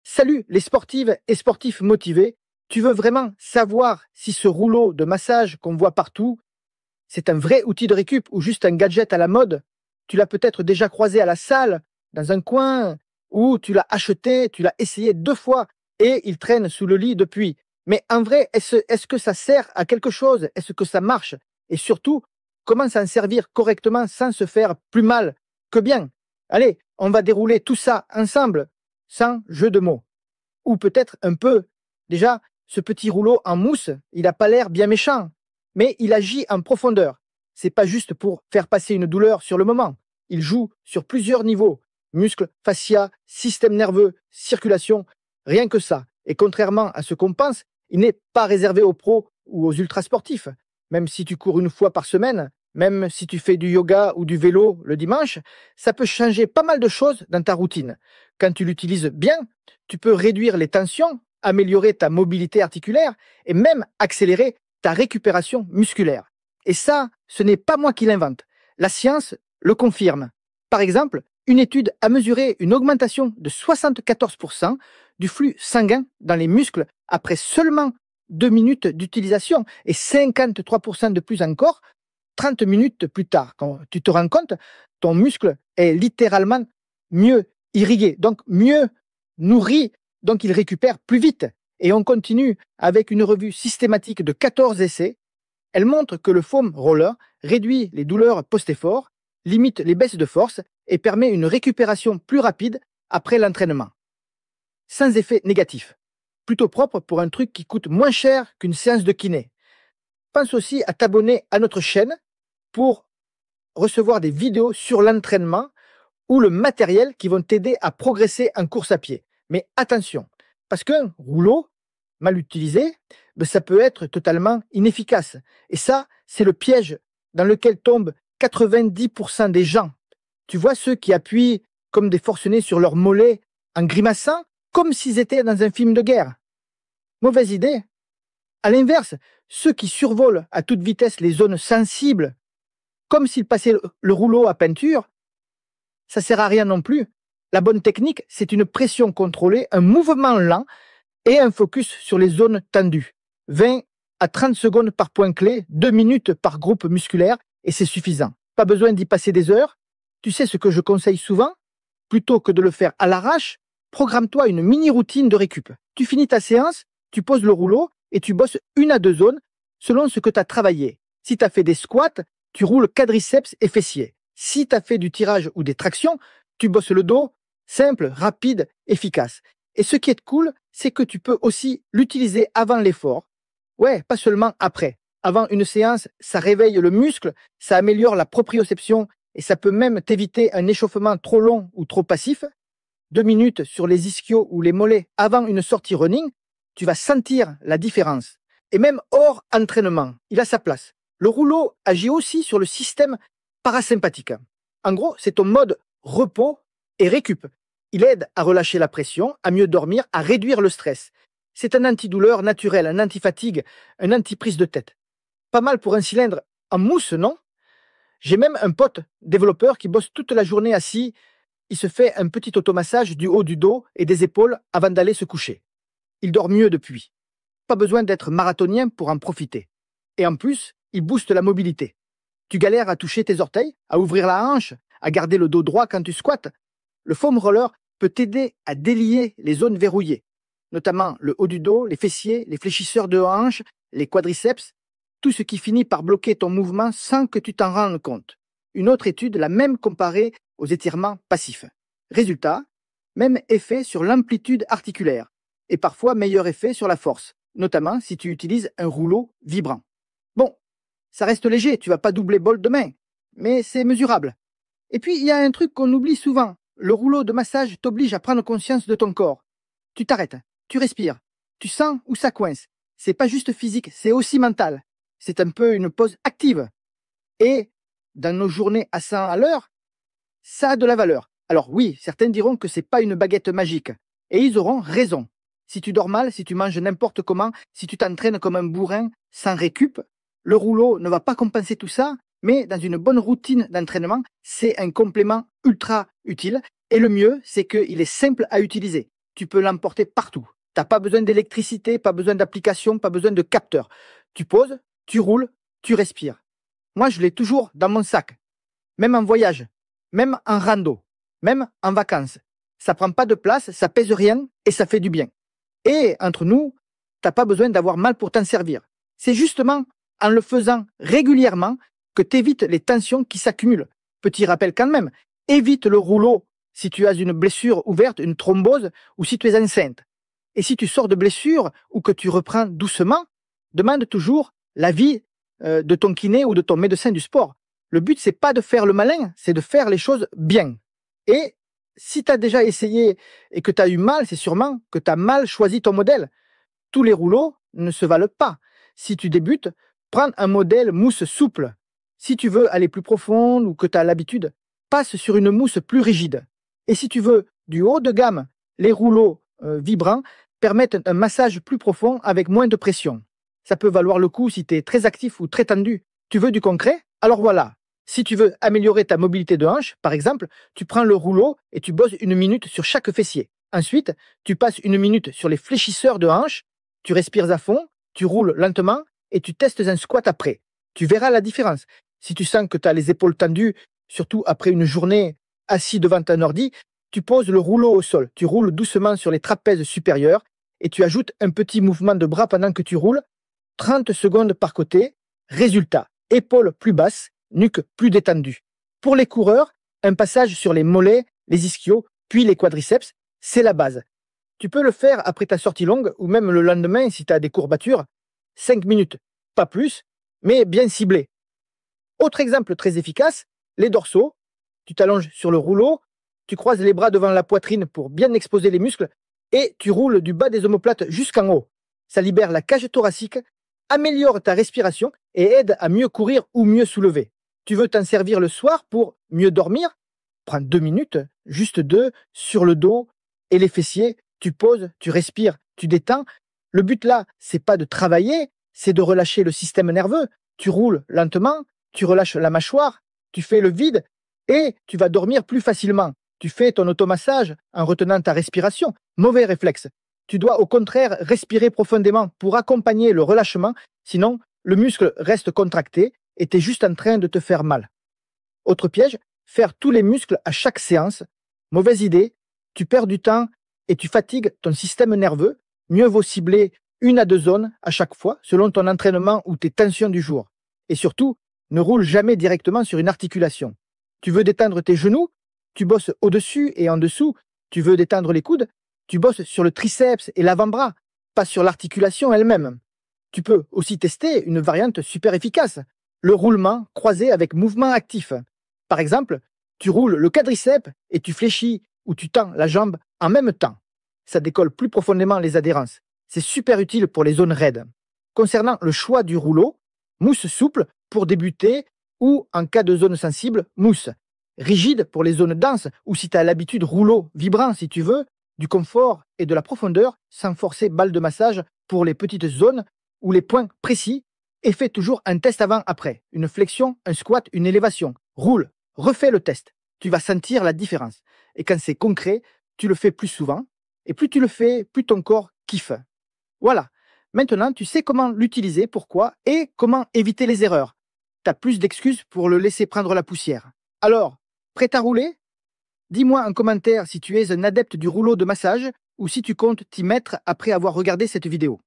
Salut les sportives et sportifs motivés. Tu veux vraiment savoir si ce rouleau de massage qu'on voit partout, c'est un vrai outil de récup ou juste un gadget à la mode? Tu l'as peut-être déjà croisé à la salle, dans un coin, ou tu l'as acheté, tu l'as essayé 2 fois et il traîne sous le lit depuis. Mais en vrai, est-ce que ça sert à quelque chose? Est-ce que ça marche? Et surtout, comment s'en servir correctement sans se faire plus mal que bien? Allez, on va dérouler tout ça ensemble, sans jeu de mots. Ou peut-être un peu. Déjà, ce petit rouleau en mousse, il n'a pas l'air bien méchant, mais il agit en profondeur. C'est pas juste pour faire passer une douleur sur le moment. Il joue sur plusieurs niveaux. Muscles, fascia, système nerveux, circulation, rien que ça. Et contrairement à ce qu'on pense, il n'est pas réservé aux pros ou aux ultrasportifs. Même si tu cours une fois par semaine, même si tu fais du yoga ou du vélo le dimanche, ça peut changer pas mal de choses dans ta routine. Quand tu l'utilises bien, tu peux réduire les tensions, améliorer ta mobilité articulaire et même accélérer ta récupération musculaire. Et ça, ce n'est pas moi qui l'invente. La science le confirme. Par exemple, une étude a mesuré une augmentation de 74% du flux sanguin dans les muscles après seulement 2 minutes d'utilisation et 53% de plus encore 30 minutes plus tard. Quand tu te rends compte, ton muscle est littéralement mieux irrigué, donc mieux nourri, donc il récupère plus vite. Et on continue avec une revue systématique de 14 essais. Elle montre que le foam roller réduit les douleurs post-effort, limite les baisses de force et permet une récupération plus rapide après l'entraînement. Sans effet négatif. Plutôt propre pour un truc qui coûte moins cher qu'une séance de kiné. Pense aussi à t'abonner à notre chaîne pour recevoir des vidéos sur l'entraînement ou le matériel qui vont t'aider à progresser en course à pied. Mais attention, parce qu'un rouleau mal utilisé, ça peut être totalement inefficace. Et ça, c'est le piège dans lequel tombent 90% des gens. Tu vois ceux qui appuient comme des forcenés sur leurs mollets en grimaçant, comme s'ils étaient dans un film de guerre. Mauvaise idée. À l'inverse, ceux qui survolent à toute vitesse les zones sensibles, comme s'ils passaient le rouleau à peinture, ça sert à rien non plus. La bonne technique, c'est une pression contrôlée, un mouvement lent et un focus sur les zones tendues. 20 à 30 secondes par point clé, 2 minutes par groupe musculaire, et c'est suffisant. Pas besoin d'y passer des heures. Tu sais ce que je conseille souvent? Plutôt que de le faire à l'arrache, programme-toi une mini-routine de récup. Tu finis ta séance, tu poses le rouleau et tu bosses 1 à 2 zones selon ce que tu as travaillé. Si tu as fait des squats, tu roules quadriceps et fessiers. Si tu as fait du tirage ou des tractions, tu bosses le dos, simple, rapide, efficace. Et ce qui est cool, c'est que tu peux aussi l'utiliser avant l'effort. Ouais, pas seulement après. Avant une séance, ça réveille le muscle, ça améliore la proprioception et ça peut même t'éviter un échauffement trop long ou trop passif. 2 minutes sur les ischios ou les mollets avant une sortie running, tu vas sentir la différence. Et même hors entraînement, il a sa place. Le rouleau agit aussi sur le système parasympathique. En gros, c'est ton mode repos et récup. Il aide à relâcher la pression, à mieux dormir, à réduire le stress. C'est un antidouleur naturel, un anti-fatigue, un anti-prise de tête. Pas mal pour un cylindre en mousse, non? J'ai même un pote développeur qui bosse toute la journée assis. Il se fait un petit automassage du haut du dos et des épaules avant d'aller se coucher. Il dort mieux depuis. Pas besoin d'être marathonien pour en profiter. Et en plus, il booste la mobilité. Tu galères à toucher tes orteils, à ouvrir la hanche, à garder le dos droit quand tu squattes. Le foam roller peut t'aider à délier les zones verrouillées, notamment le haut du dos, les fessiers, les fléchisseurs de hanche, les quadriceps, tout ce qui finit par bloquer ton mouvement sans que tu t'en rendes compte. Une autre étude l'a même comparé aux étirements passifs. Résultat, même effet sur l'amplitude articulaire et parfois meilleur effet sur la force, notamment si tu utilises un rouleau vibrant. Bon, ça reste léger, tu vas pas doubler bol de main, mais c'est mesurable. Et puis, il y a un truc qu'on oublie souvent. Le rouleau de massage t'oblige à prendre conscience de ton corps. Tu t'arrêtes, tu respires, tu sens où ça coince. C'est pas juste physique, c'est aussi mental. C'est un peu une pause active. Et, dans nos journées à 100 à l'heure, ça a de la valeur. Alors oui, certains diront que c'est pas une baguette magique. Et ils auront raison. Si tu dors mal, si tu manges n'importe comment, si tu t'entraînes comme un bourrin, sans récup, le rouleau ne va pas compenser tout ça, mais dans une bonne routine d'entraînement, c'est un complément ultra utile. Et le mieux, c'est qu'il est simple à utiliser. tu peux l'emporter partout. T'as pas besoin d'électricité, pas besoin d'application, pas besoin de capteur. Tu poses, tu roules, tu respires. Moi, je l'ai toujours dans mon sac. Même en voyage, même en rando, même en vacances. Ça prend pas de place, ça pèse rien et ça fait du bien. Et entre nous, t'as pas besoin d'avoir mal pour t'en servir. C'est justement en le faisant régulièrement que t'évites les tensions qui s'accumulent. Petit rappel quand même, évite le rouleau si tu as une blessure ouverte, une thrombose ou si tu es enceinte. Et si tu sors de blessure ou que tu reprends doucement, demande toujours l'avis de ton kiné ou de ton médecin du sport. Le but, c'est pas de faire le malin, c'est de faire les choses bien. Et si tu as déjà essayé et que tu as eu mal, c'est sûrement que tu as mal choisi ton modèle. Tous les rouleaux ne se valent pas. Si tu débutes, prends un modèle mousse souple. Si tu veux aller plus profond ou que tu as l'habitude, passe sur une mousse plus rigide. Et si tu veux du haut de gamme, les rouleaux vibrants permettent un massage plus profond avec moins de pression. Ça peut valoir le coup si tu es très actif ou très tendu. Tu veux du concret? Alors voilà. Si tu veux améliorer ta mobilité de hanche, par exemple, tu prends le rouleau et tu bosses 1 minute sur chaque fessier. Ensuite, tu passes 1 minute sur les fléchisseurs de hanche, tu respires à fond, tu roules lentement et tu testes un squat après. Tu verras la différence. Si tu sens que tu as les épaules tendues, surtout après une journée assis devant un ordi, tu poses le rouleau au sol, tu roules doucement sur les trapèzes supérieurs et tu ajoutes un petit mouvement de bras pendant que tu roules, 30 secondes par côté. Résultat, épaules plus basses, nuque plus détendue. Pour les coureurs, un passage sur les mollets, les ischios, puis les quadriceps, c'est la base. Tu peux le faire après ta sortie longue ou même le lendemain si tu as des courbatures. 5 minutes, pas plus, mais bien ciblé. Autre exemple très efficace, les dorsaux. Tu t'allonges sur le rouleau, tu croises les bras devant la poitrine pour bien exposer les muscles et tu roules du bas des omoplates jusqu'en haut. Ça libère la cage thoracique, améliore ta respiration et aide à mieux courir ou mieux soulever. Tu veux t'en servir le soir pour mieux dormir? Prends 2 minutes, juste 2, sur le dos et les fessiers. Tu poses, tu respires, tu détends. Le but là, c'est pas de travailler, c'est de relâcher le système nerveux. Tu roules lentement, tu relâches la mâchoire, tu fais le vide et tu vas dormir plus facilement. Tu fais ton automassage en retenant ta respiration. Mauvais réflexe. Tu dois au contraire respirer profondément pour accompagner le relâchement, sinon le muscle reste contracté et tu es juste en train de te faire mal. Autre piège, faire tous les muscles à chaque séance. Mauvaise idée, tu perds du temps et tu fatigues ton système nerveux. Mieux vaut cibler 1 à 2 zones à chaque fois selon ton entraînement ou tes tensions du jour. Et surtout, ne roule jamais directement sur une articulation. Tu veux détendre tes genoux? Tu bosses au-dessus et en dessous. Tu veux détendre les coudes? Tu bosses sur le triceps et l'avant-bras, pas sur l'articulation elle-même. Tu peux aussi tester une variante super efficace, le roulement croisé avec mouvement actif. Par exemple, tu roules le quadriceps et tu fléchis ou tu tends la jambe en même temps. Ça décolle plus profondément les adhérences. C'est super utile pour les zones raides. Concernant le choix du rouleau, mousse souple pour débuter ou en cas de zone sensible, mousse. Rigide pour les zones denses ou si tu as l'habitude rouleau vibrant si tu veux, du confort et de la profondeur sans forcer balle de massage pour les petites zones ou les points précis et fais toujours un test avant-après. Une flexion, un squat, une élévation. Roule, refais le test. Tu vas sentir la différence. Et quand c'est concret, tu le fais plus souvent. Et plus tu le fais, plus ton corps kiffe. Voilà. Maintenant, tu sais comment l'utiliser, pourquoi et comment éviter les erreurs. Tu as plus d'excuses pour le laisser prendre la poussière. Alors, prêt à rouler? Dis-moi en commentaire si tu es un adepte du rouleau de massage ou si tu comptes t'y mettre après avoir regardé cette vidéo.